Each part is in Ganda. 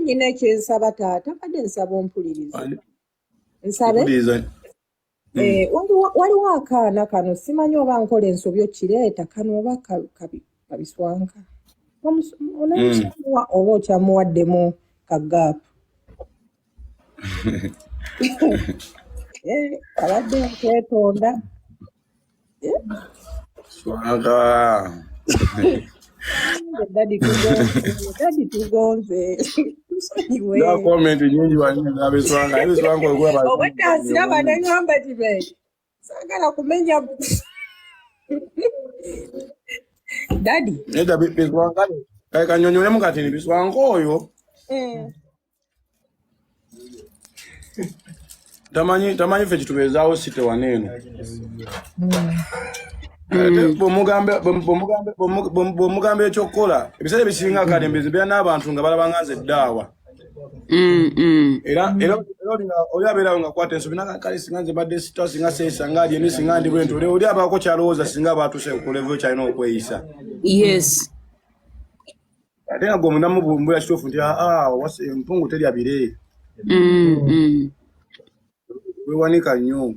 nyina ekyensaba taata kadde nsaba ompuliriza nsabe waliwo akaana kano simanyi oba nkola ensobi okireeta kano oba kabiswanka onamusamuwa oba okyamuwaddemu kagaapu abadde nkwetonda Biswanka Daddy tugonze tusonyiwe da comment nyingi wanyina Biswanka okuba obwedda nsiraba nengamba tibe sagala kumenya Daddy eda Biswanka kanyonyole mukatini Biswanka oyo tamanyi fe kitubezaawo site waneno bw'omugambe ekyokukola ebiseera ebisinga kale mbizibeera n'abantu nga balabanganza eddaawa era oli abeerawo nga kwata ensobi nakale singa nze badde sita singa seesa nga ali eni singa ndi bwento oli abaako kyalowooza singa baatuuse ku level kyalina okweyisa yes ate nga gwemunamu bumbula kituufu nti empungu terya bire wewanika nnyo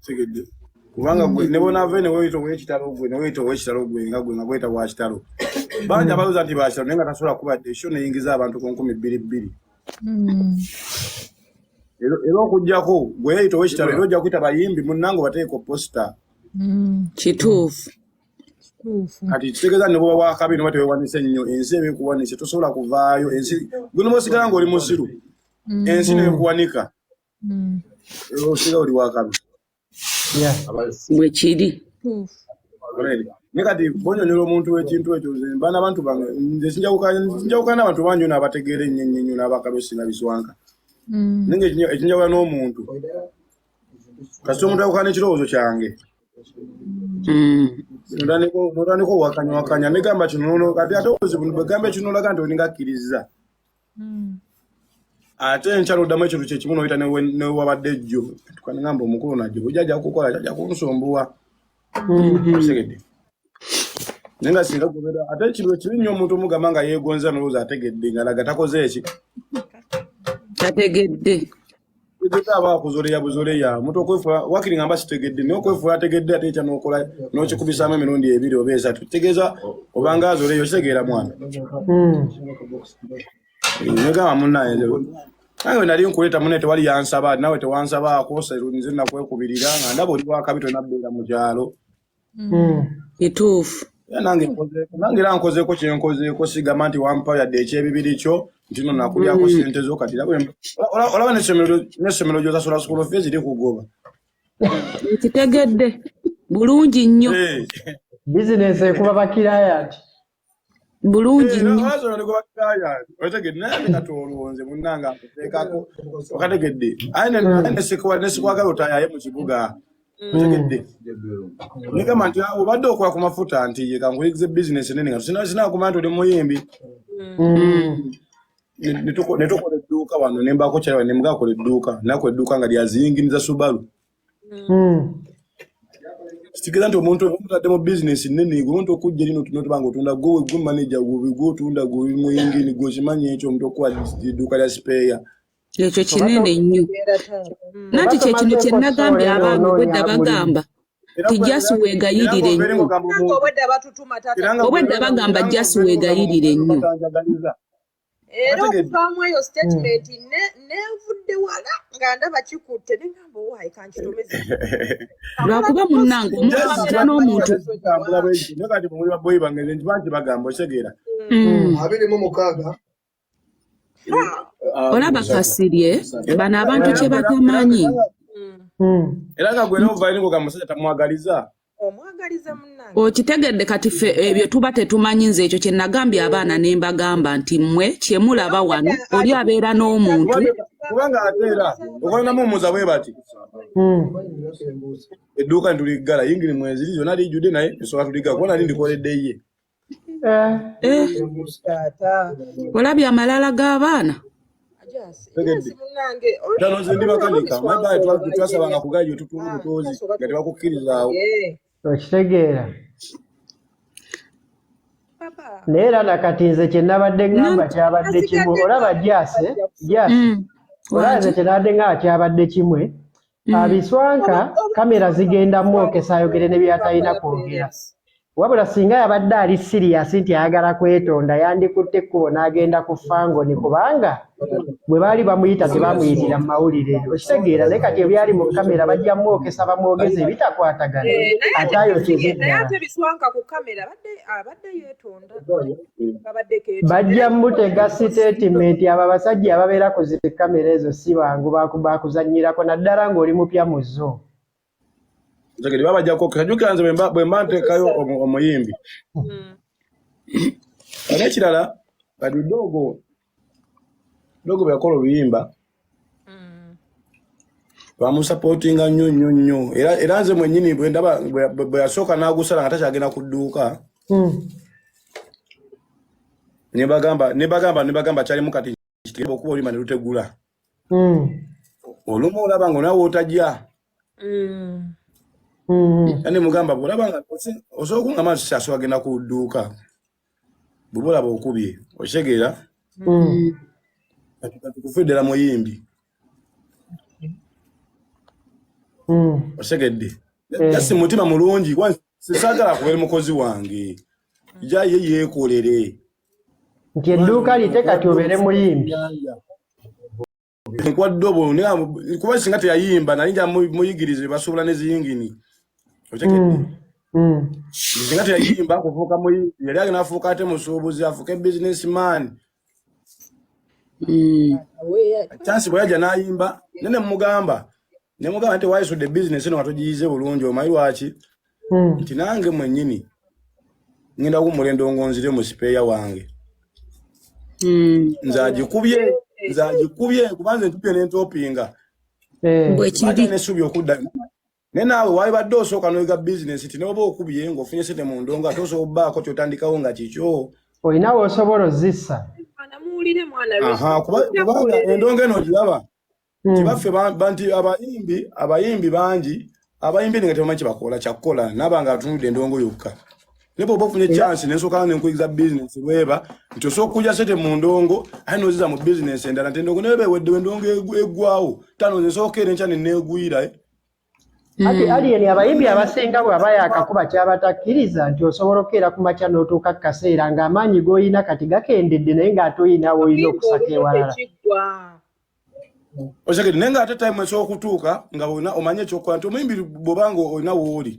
segedde kubanga ne bonaave ne weeyita ow'ekitalo gwe nga gweta wa kitalo bangi abalooza nti bakitalo naye nga tasobola kubadde ekyo neyingiza abantu ku 2,200 era okugjako gwe yeeyita ow'ekitalo era ojja kuyita bayimbi munnange bateeka posita kituufu kati kitegeeza ne bwoba bwakabi noba tewewanise nnyo ensi ebikuwanise tosobola kuvaayo ensi gunoba osigala ng'oli musiru ensi nebikuwanika osigala oli wakabi bwe kiri ne kati bonyonyola omuntu w'ekintu ekyo baana abantu bange nze sinjawukana n'abantu bangi n'abategeera ennyo n'abakabi osinga Biswanka nange ekinjawula n'omuntu kasita omuntu awukana ekirowoozo kyange notandika owakanyawakanya negamba kino kati ate obuzibu bwegamba ekino olaga nti olinga akkiriza ate enkyalo oddamu ekintu kyekimu noyita newabadde jjo tukanagamba omukulu najjo ojja kukola ajja kunsumbuwa osegedde naye nga singa gobera ate ekintu ekibi nnyo omuntu omugamba nga yeegonza nolowooza ategedde ngalaga takoze eki tategedde aba akuzoleya buzoleya omuntu okwefuula wakiri ngamba sitegedde naye okwefuula ategedde ate ekya n'okola n'okikubisaamu emirundi 2 oba 3 kitegeeza obanga azoleyo kitegeera mwana negamba munnaye nange nali nkuleeta munne tewali yansaba nawe tewansabaako nze nakwekubirira nga ndaba oli wakabi tonabbeera mu kyalo kituufu nange era nkozeeko kyenkozeeko sigamba nti wampa yadde ekyebibiri kyo nti no nakulyako sente zo kati olaba n'essomero gy'osasula school fees eri kugoba kitegedde bulungi nnyo bizinesi ekuba bakirayati bulungi nnyo otegedde naye natolonze munnanga akuteekako okategedde aye nesikwagala otayaye mu kibuga otegedde negamba nti obadde okola ku mafuta nti ye kankuyigiza bizinesi nene nga sinakumanya nti oli muyimbi netukola edduuka wano nembako kyala nemugakola edduuka nakola edduuka nga lyaziyinginiza Subaru kitegeeza nti omuntu omutadde mu bizinesi nene omuntu okujja lino tunotubanga otunda gwe manager gwotunda gwe muyingini gwokimanyi ekyo omuntu okuwa edduuka lya sipeeya ekyo kinene nnyo nati kyekino kyenagambye abantu obwedda bagamba ti jasi weegayirire nnyo obwedda bagamba jasi weegayirire nnyo era okuvaamu eyo statement nevudde wala nga ndaba kikutte negamba owaayi kankitomeze lwakuba munnange omuntu abeera n'omuntu kati bamuli baboyi bange nti bangi bagamba osegeera 26 olaba kasirye bano abantu kye batamanyi era nga gwe n'ovaayo ng'ogamba omusajja tamwagaliza omwagaliza munnange okitegedde kati ffe ebyo tuba tetumanyi nze ekyo kye nagambye abaana ne mbagamba nti mmwe kye mulaba wano oli abeera n'omuntu kubanga ate era okolanamu omuza bwe bati edduuka nituliggala yingiri mwezi lyonna lijjudde naye esobola tuliggala kubona ali ndikoledde ye olabye amalala g'abaana tanoze ndi bakanika mabaye twasabanga kugayo tutulu butozi nga tebakukkirizaawo okitegeera Neera nakati nze kye nabadde ngamba kyabadde kimu olaba jase olaba nze kye nabadde ngamba kyabadde kimwe Biswanka kamera zigenda mwokesa ayogere ne byatalina kwogera wabula singa yabadde ali serious nti ayagala kwetonda yandikutte ekkubo n'agenda ku Fangon kubanga bwe baali bamuyita tebamuyitira mu mawulire okitegeera naye kati ebyali mu kamera bajja mwokesa bamwogeze ebitakwatagana ate ayokeze ddala bajja mutega statement abo abasajja ababeera ku zi kamera ezo si bangu bakuzannyirako naddala ng'oli mupya mu zo Nzagiri baba jako kajuka nze bwe mantekayo omuyimbi. Ane kirala kadi dogo bya kolo biyimba. Bamu supportinga nnyo era nze mwennyini bwe ndaba bwe yasoka n'agusala nga takyagenda kudduuka. Ne bagamba kyali mukati kitebo okuba oli mane lutegula. Olumu olaba nga nawe otajja. Ani mugamba bulabanga osobola okungamba nti asobola agenda kudduuka bubola bw'okubye okitegera kufeddera muyimbi okitegedde yasi mutima mulungi sisaagala kubeera mukozi wange jaye yeekolere nti edduuka lite kati obeere muyimbi nkwadde obwo kuba singa teyayimba nali nja muyigirize basobola neziyingini singa teyayimba kufuuka muyimbi yali agenda afuuka ate musuubuzi afuuke businessman chansi bwe yajja n'ayimba nene mugamba nti waayisudde business eno nga togiyize bulungi omanyi lwaki nti nange mwennyini ngenda kuwummula endongonzire mu sipeeya wange nzagikubye kubanze ntupye n'entopinga ate nesubi okudda naye naawe waalibadde osooka n'oyiga bizinesi ti noba okubye ng'ofunye sente mu ndongo ate osobola obbaako kyotandikawo nga kikyo olinawo osobola ozissa kubanga endongo eno giraba tibaffe banti abayimbi bangi abayimbi nga tebamanyi kyebakola kyakukola naba nga atunudde endongo yokka naye bwoba ofunye chansi nensooka nenkuyigiza bizinesi lweba nti osobola okujja sente mu ndongo aye noziza mu bizinesi endala nti endongo naye beweddewo endongo eggwawo tano nensooka era enkya nenneegwira ati aliyeni abayimbi abasinga bw'aba yakakuba kyabatakkiriza nti osobola okukeera ku makya n'otuuka ku kaseera ng'amaanyi g'olina kati gakendedde naye ng'ate oyinawo olina okusaka ewalala osakedi naye ng'ate time esobola okutuuka nga omanye ekyokukola nti omuyimbi bw'obanga olina wooli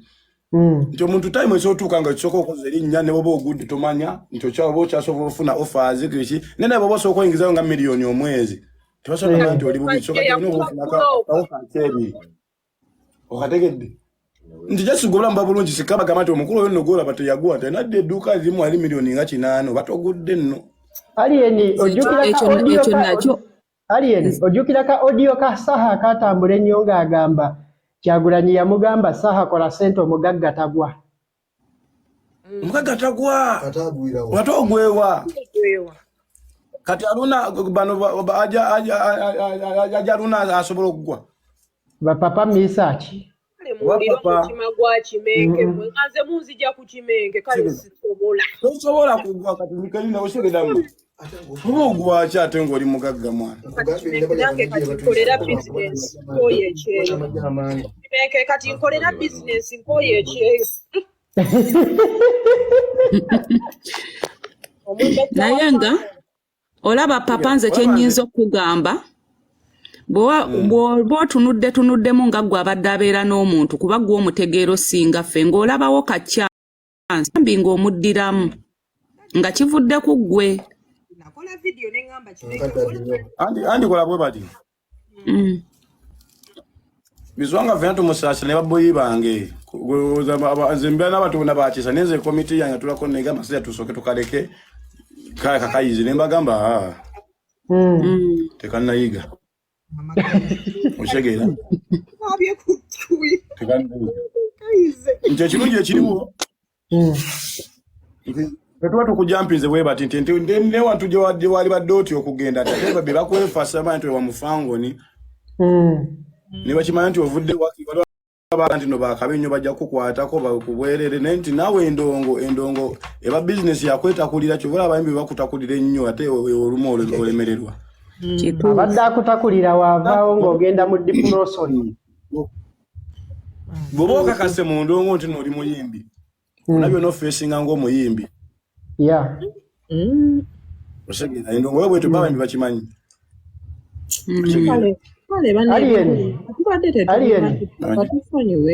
nti omuntu time esobola otuuka nga kisooka okoza erinnya ne bwoba ogudde tomanya nti oba okyasobola ofuna offers kiki naye naye bwoba osobola okuyingizayo nga miliyoni omwezi tebasobola nti oli bubi soka teofunakakeebiri okategedde nti jasigobulamu babulungi sikaba gamba nti omukulu oyo nno golaba teyaguwa tenadde edduuka lirimu ali miliyoni nga 5 batogudde nno ojjukira ka audio ka Saha akatambula ennyo ng'agamba Kyagulanyi yamugamba Saha kola sente omugagga tagwa omugagga tagwa watogwewa kati aluna bano aja aluna asobola okugwa bapapa misaki Mutima gwa Kimenge mwanze munzija ku Kimenge kale sobola kugwa kati mikalina oshegedamu ogwa kyate ngoli mugagga mwana kolera business koye cheyo Kimenge kati kolera business koye cheyo nayenga olaba papa nze kyennyinza okugamba bw'oba tunuddemu nga gwe abadde abeera n'omuntu kuba gwe omutegeero singa ffe ng'olabawo kacyansi ambi ng'omuddiramu nga kivudde ku ggwe andi kola bwe bati Biswanka fena tumusaasira ne baboyi bange nze mbeera n'abatonda bakiisa naye nze komiti yange tulako nega amasajja tusooke tukaleke kale kakayizi ne mbagamba tekannayiga Oshegera. Nti ekirungi ekiriwo tetuba tukujampinze bwe bati nti ne wantu gye wali badde otyo okugenda ate be bakwefasa bantu wa mu Fangon ne bakimanya nti ovudde abantu no bakabenyo bajja kukwatako bakubwerere nenti nawe endongo eba business yakwetakulira kivula abayimbi bakutakulira ennyo ate olumu olemererwa abadde akutakulira waavaawo ng'ogenda mu diplosoni bw'oba okakase mu ndongo nti n'oli muyimbi nabyo n'ofeesinga ng'omuyimbi osegera endongo yo bwetu babayimbi bakimanyi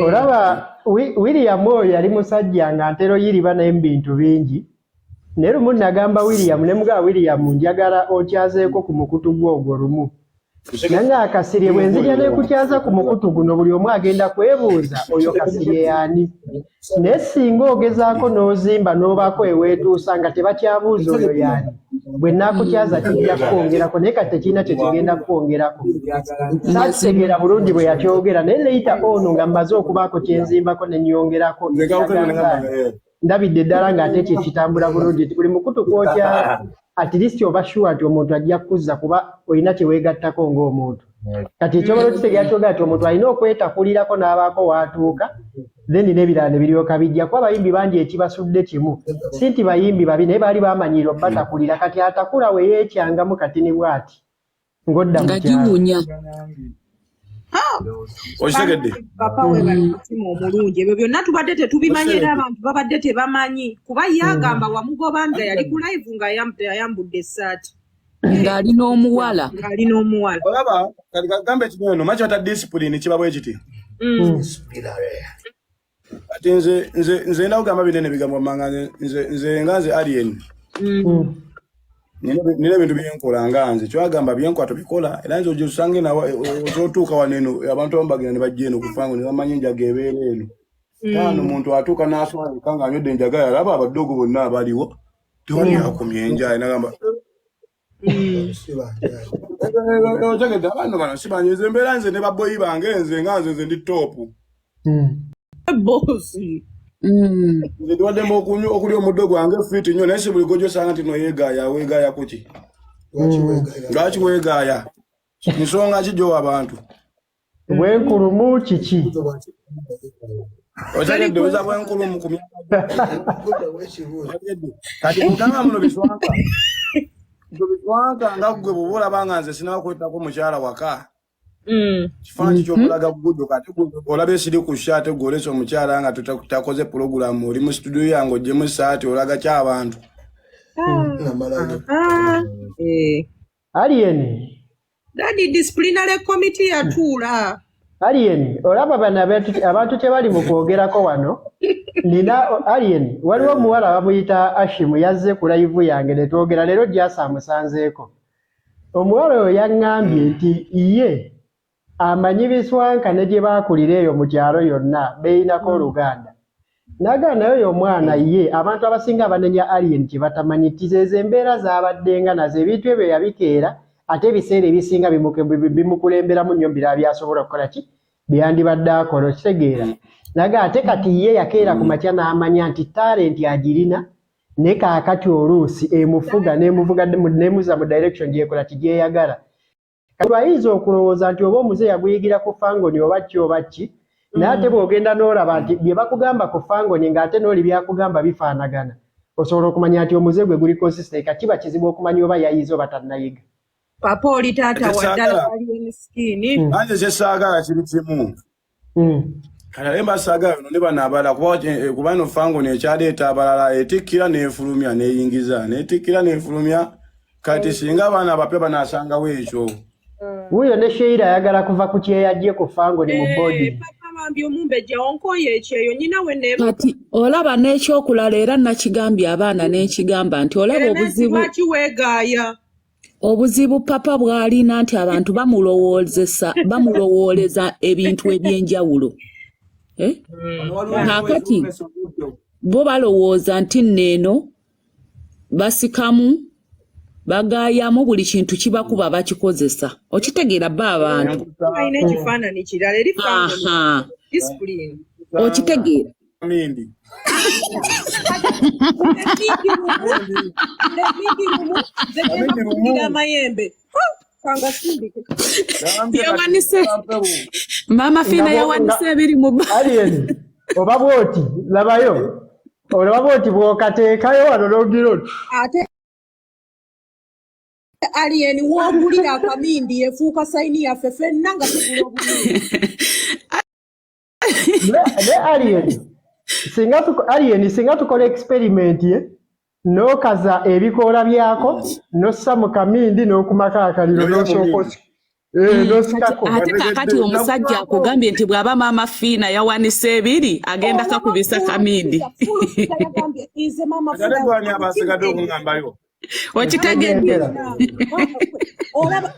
olaba William oyo yali musajja nga ntero yiriba naye mu bintu bingi naye lumu nagamba William ne mugaba William njagala okyazeeko ku mukutu gw'ogwo lumu nange akasirye bwe nzija nekukyaza ku mukutu guno buli omu agenda kwebuuza oyo kasirye yaani naye singa ogezaako n'ozimba n'obaako eweetuusa nga tebakyabuuza oyo yaani bwe naakukyaza kijja kwongerako naye kati tekirina kye kigenda kwongerako saakitegeera bulungi bwe yakyogera naye leyita ono nga mmaze okubaako kyenzimbako ne nnyongerako ndabidde ddala ng'ate kye kitambula bulungi buli mukutu kwokyaza at least oba sure nti omuntu ajja kukuzza kuba olina kye weegattako ng'omuntu kati ekyobola okitegeera kyogera nti omuntu alina okwetakulirako n'abaako waatuuka then n'ebirala ne biryoka bijja kuba abayimbi bangi ekibasudde kimu si nti bayimbi babi naye baali bamanyiirwa batakulira kati atakula we yeekyangamu kati ni bw'ati ng'odda mu kyalo papa we bali mutima omulungi ebyo byonna tubadde tetubimanyi era abantu babadde tebamanyi kuba yagamba wamugoba nga yali ku live nga yayambudde essaati ng'ali n'omuwala olaba kati kagambe kino eno maki ata discipline kibabwe kiti ati nze ndakugamba binene bigambo manga nze nga nze alien nina bintu byenkola nga nze kyagamba byenkola tubikola era nze ojja osange nawe ozotuuka waneno abantu bambagenda ne bajja eno ku Fangon ne bamanyi enjaga ebeera eno taano omuntu atuuka n'aswalika nga anywedde enjaga yalaba abadogo bonna abaliwo tewali akumya enjaga nagamba otegedde abantu bano simanyi nze mbeera nze ne baboyi bange nze nga nze ndi toopu nze tuwaddemu okuli omuddo gwange fiti nnyo naye si buli gojo osanga nti noyeegaaya weegaaya kuki lwaki weegaaya nsonga ki gy'owa abantu bwenkulumu kiki otegedde oza bwenkulumu ku myaka kati mukama muno Biswanka nga gwe bw'oba olabanga nze sinakwetako mukyala waka kifaananyi ky'okulaga guddo kati olaba esiri ku shate gw'olesa omukyala nga tutakoze pulogulamu oli mu studio yange ogyemu saati olaga ky'abantu Alien dadi disciplinary committee yatuula Alien olaba bano abantu tebali mu kwogerako wano nina Alien waliwo omuwala bamuyita Ashimu yazze ku live yange ne twogera leero gyasa amusanzeeko omuwala oyo yaŋŋambye nti ye amanyi Biswanka ne gye baakulira eyo mu kyalo yonna beeyinako Oluganda naga nayo omwana ye abantu abasinga abanenya Alien kye batamanyi tizeeze embeera zaabaddenga nazo ebintu ebyo yabikeera ate ebiseera ebisinga bimukulemberamu nnyo mbira byasobola okukola ki byandibadde akola okitegeera naga ate kati ye yakeera ku makya n'amanya nti talenti agirina ne kaakati oluusi emufuga nemuza mu direction gyekola tigyeyagala ayinza okulowooza nti oba omuze yaguyigira ku Fangon oba ki naye ate bw'ogenda n'olaba nti bye bakugamba ku Fangon ng'ate n'oli byakugamba bifaanagana osobola okumanya nti omuze gwe guli consistent kiba kizibu okumanya oba yayize oba tannayiga papa oli taata waddala ali emiskiini anje kyesaagala kiri kimu kale mbasaagala bino ne bano abalala kuba no Fangon ekyaleeta abalala etikkira n'efulumya n'eyingiza n'etikkira n'efulumya kati singa abaana abapya banaasangawo ekyo wuyo ne Sheila ayagala kuva ku kyeyajje ku Fangon mu bodi papa mambi omumbejja onkoye ekyeyo nyina we ne kati olaba n'ekyokulala era nakigambye abaana n'ekigamba nti olaba obuzibu papa bw'alina nti abantu bamulowooleza ebintu eby'enjawulo kakati bo balowooza nti nneeno basikamu bagaayamu buli kintu kibakuba bakikozesa okitegeera bba abantu alina ekifaananyi kirala eri Fangon discipline okitegeera amayembe Kanga sindike. Yawanise. Mama Fina yawanise ebiri mu Alien. Obaboti labayo. Olaboti bwokateekayo wano n'ogira ate Alien wogulira akamindi efuuka sayini yaffe ffenna nga tugula obulungi. Singa tukola experiment ye n'okaza ebikoola byako n'ossa mu kamindi n'okumaka akaliro n'osookosi. Ate kakati omusajja akugambye nti bw'aba Maama Fina yawanisa ebiri agenda kakubisa kamindi. Okitegedde.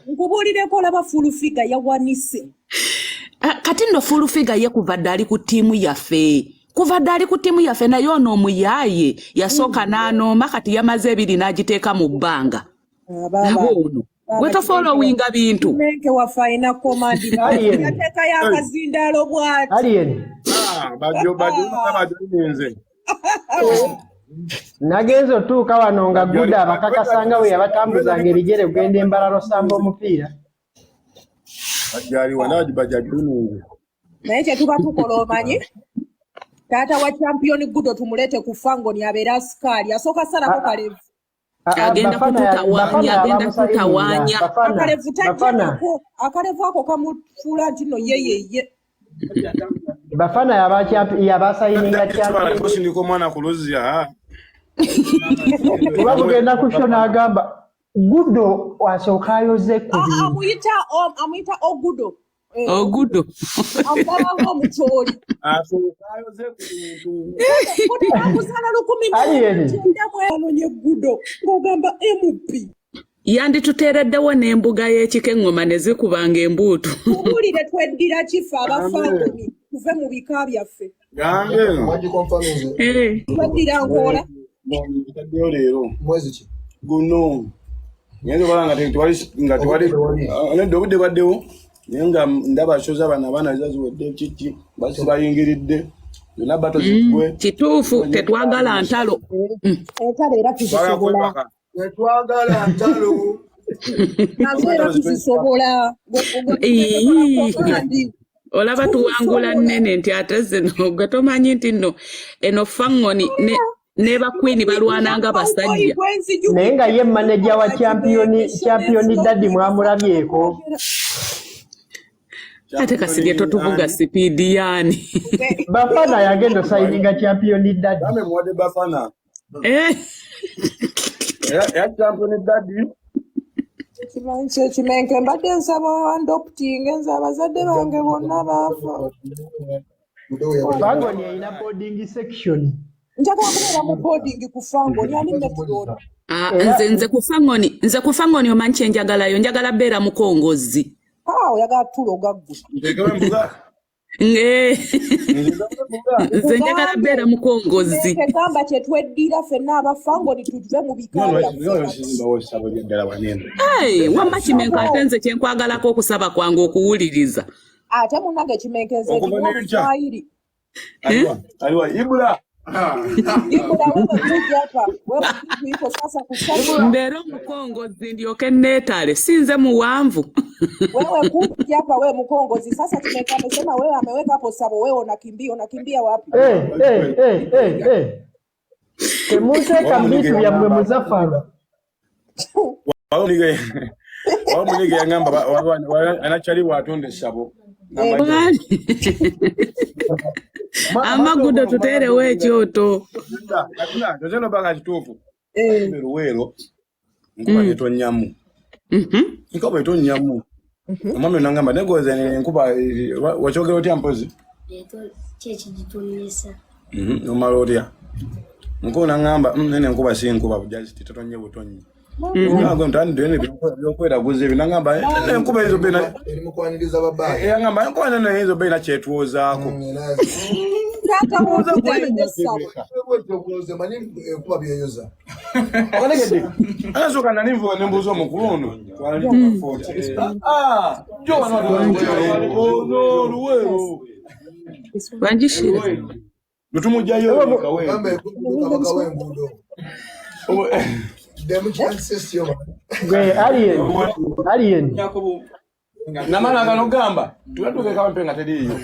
Nkubuulireko olaba full figure yawanise. Kati nno full figure ye kuva dde ali ku ttiimu yaffe. Kuva dde ali ku ttiimu yaffe naye ono omuyaaye yasooka n'anooma kati yamaze ebiri n'agiteeka mu bbanga. Nabo ono. Gwe tofollowinga bintu. Menke waffe alina komandi yateeka y'akazindaalo bw'ati. Alien. Bajo nze. Nagenze otuuka wano nga Gudda abakakasanga we yabatambuzanga ebigere kugenda embalala osamba omupiira. Naye kye tuba tukola omanyi taata wa champion Gudo tumuleete ku Fangon abeera asikaali asooka salako Kalevu. Agenda kututawaanya. Akalevu tajjako Akalevu ako kamufuula nti nno yeyeye. Bafana yabasayininga champion. Sindiko mwana kuluzia. Bagenda kushona agamba Gudo wasooka ayoze kubi. Amuyita Ogudo. Ogudo. Amugaba omukyoli. Asooka ayoze kubi. Kuti akusala 10 Gudo ng'ogamba MP. Yandituteereddewo n'embuga y'ekika eŋŋoma ne zikubanga embuutu. Tubuulire tweddira kifa abafangoni tuve mu bika byaffe. Tweddira ngoola. Taddeyo leero. Mwezi ki? Guno. Ngende balanga nga tewali nedde obudde baddewo naye nga ndaba shoza abaana zaziwedde kiki bayingiridde yonna bato zigwe. Kituufu tetwagala ntalo. Entalo era tuzisobola. Twagala ntalo. Nazo era tuzisobola. Olaba tuwangula nnene nti ate zino gwe tomanyi nti nno eno Fangoni ne bakwini balwananga basajja. Naye nga ye manager wa champion Daddy mwamulabyeko. Ate kasibye totuvuga sipiidi yaani. Bafana yagenda sayininga champion Daddy. Kame mwade Bafana. Ya champion Daddy. Kimenke mbadde nsaba adopting nze abazadde bange bonna baafa. Fangon yalina boarding section. Njagala kubeera mu boarding ku Fangon yani metro. Nze ku Fangoni omanyi kye njagalayo njagala beera mukongozi. Oyagala tulo gaggu. Nze njagala beera mukongozi. Tegamba kye tweddira ffenna abafangoni tuve mu bika wamma Kimenke ate nze kye nkwagalako okusaba kwange okuwuliriza. Ate munnange Kimenke nze ndimu Omuswayiri. Aliwa Ibula. Mbeera omukongozi ndyoke neetale sinze muwanvu. Wewe kuja hapa wewe mkongozi sasa Kimenke amesema wewe ameweka hapo sabo wewe unakimbia wapi? Temuteka mbitu ya mwe Muzaffar. Wamunige yangamba anachali watonde sabo. Amagudo tuteerewo ekyoto. Tozeno baga kituufu. Wero nkuba yetonyamu. Nkuba yetonyamu. Mama nangamba negoza nkuba wachogera otya mpozi. Chechi gitonesa. Nomaloria. Nkuba nangamba nene nkuba si nkuba bujaji titotonye butonyi. Ngo ntani dene byokwera guze binangamba nkuba ezo bena Erimukwaniriza babaye. Yangamba nkuba nene ezo bena kyetwozaako. Tata woza kwenda sawa. Wewe mani kuba byeyoza. Ayogedde. Anasoka nanimvuga nembuzo mukuluno. Jo wano luwero. Banjishire. Lutumujjayo kawe. Kambe kuba kawe ngundo. Demu chance sio. Gwe alien. Namala gano gamba. Tuwatuke kama mpenga teriyo.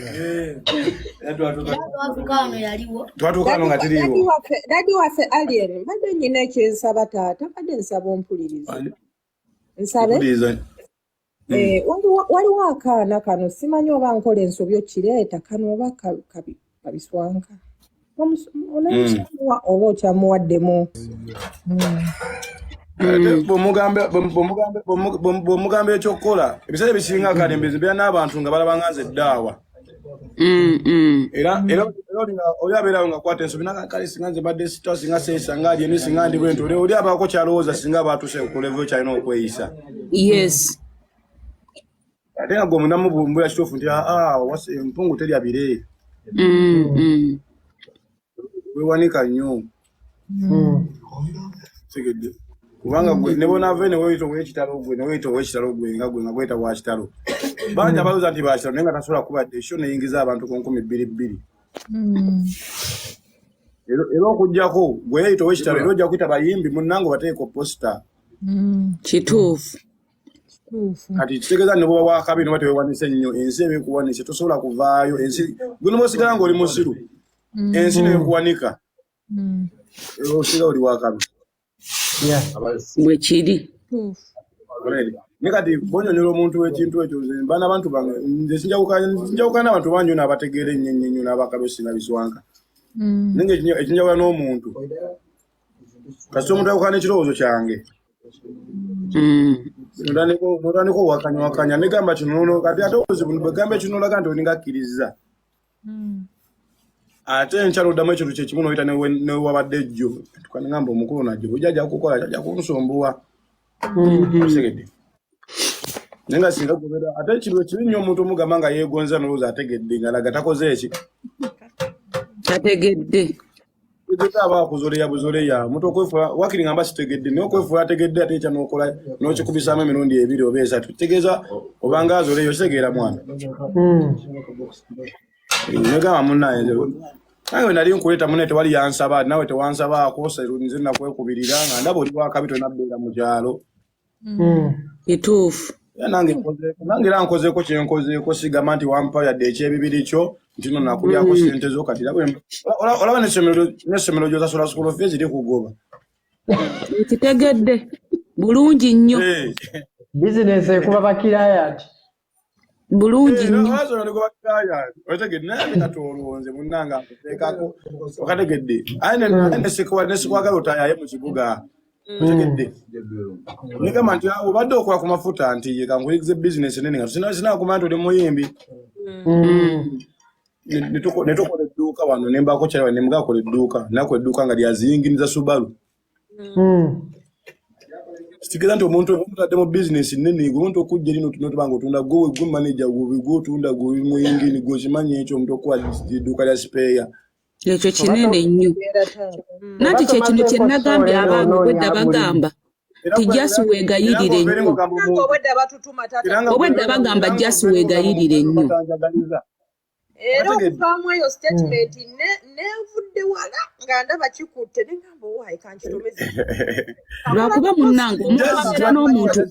Tuwatuka nga teriyo. Dadi waffe alien. Mbadde nyina ekyensaba taata. Mbadde nsaba ompuliriza. Nsabe? Waliwo akaana kano simanyi oba nkola ensobi okireeta kano oba kabiswanka. Onamusamuwa oba okyamuwaddemu. Bw'omugamba ekyokukola ebiseera ebisinga akadembezi beera n'abantu nga balaba nganze eddaawa. Era oli abeerawo nga kwata ensobi nakale singa nze badde sita singa seesa nga alyeni singa ndi bwento oli abaako kyalowooza singa baatuuse ku level kyalina okweyisa. Yes. Ate nga gwemunamu bumbula kituufu nti empungu terya bire. Wewanika nnyo. Segedde. Kubanga gwe ne bonave ne weyita ow'ekitalo gwe ne weyita ow'ekitalo gwe nga gweta wa kitalo. Bangi abalowooza nti bakitalo naye nga tasobola kubadde ekyo neyingiza abantu ku 2,200. Era okuggyako gwe yeyita ow'ekitalo era ojja kuyita bayimbi munnange bateeka posita. Kituufu. Kati kitegeeza ne bwoba wakabi ne batewewanise nnyo ensi ebikuwanise tosobola kuvaayo ensi gwe nobaosigala ng'oli musiru ensi nebikuwanika osigala oli wakabi. Bwe kiri. Ne kati bonyonyola omuntu w'ekintu ekyo baana abantu bange nze sinjawukana n'abantu bangi n'abategeera ennyo n'abakabi singa Biswanka. Nange ekinjawula n'omuntu kasita omuntu awukana ekirowoozo kyange notandika owakanyawakanya negamba kino kati ate obuzibu bwegamba ekino olaga nti olinga akkiriza ate enkyalo oddamu ekintu kyekimu noyita newabadde jjo tukanegamba omukulu najjo ojja kukola ajja kunsumbuwa osegedde naye nga singa gobera ate ekintu ekibi nnyo omuntu omugamba nga yeegonza nolowooza ategedde ngalaga takoze eki tategedde aba kuzoleya buzoleya omuntu okwefuula wakiri ngamba sitegedde naye okwefuula ategedde ate ekya n'okola n'okikubisaamu emirundi 2 oba 3 kitegeeza obanga azoleya okitegeera mwana negamba munnaye nange nali nkuleeta munne tewali yansaba nawe tewansabaako nze nakwekubirira nga ndaba oli wakabi tonabbeera mu kyalo. Kituufu. Nange era nkozeeko kyenkozeeko sigamba nti wampa yadde ekyebibiri kyo nti no nakulyako sente zo kati olaba n'essomero gy'osasola school fees eri kugoba. Kitegedde bulungi nnyo. Bizinesi ekuba bakirayati. Bulungi nnyo. Otegedde naye katolonze munnanga akuteekako okategedde nesikwagala otayaye mu kibuga. Otegedde negamba nti obadde okola ku mafuta nti ye kankuyigize bizinesi nene nga sinakumanya nti oli muyimbi. Netukola edduuka wano nembaako kyalawa nemugakola edduuka nakola edduuka nga lyazinginiza Subaru. Kitegeeza nti omuntu omutadde mu bizinesi nnene gwe omuntu okujja eri notuba nga otunda gwe manager gwe otunda gwe muyingini gwe okimanyi ekyo omuntu okuwa edduuka lya sipeeya. Ekyo kinene nnyo. Nanti kye kino kye nagambye abantu obwedda bagamba ti jasi weegayirire nnyo. Obwedda bagamba jasi weegayirire nnyo. Era okuvaamu eyo statement nevudde wala nga ndaba kikutte negamba owaayi kankitomeze. Lwakuba munnange omuntu abeera n'omuntu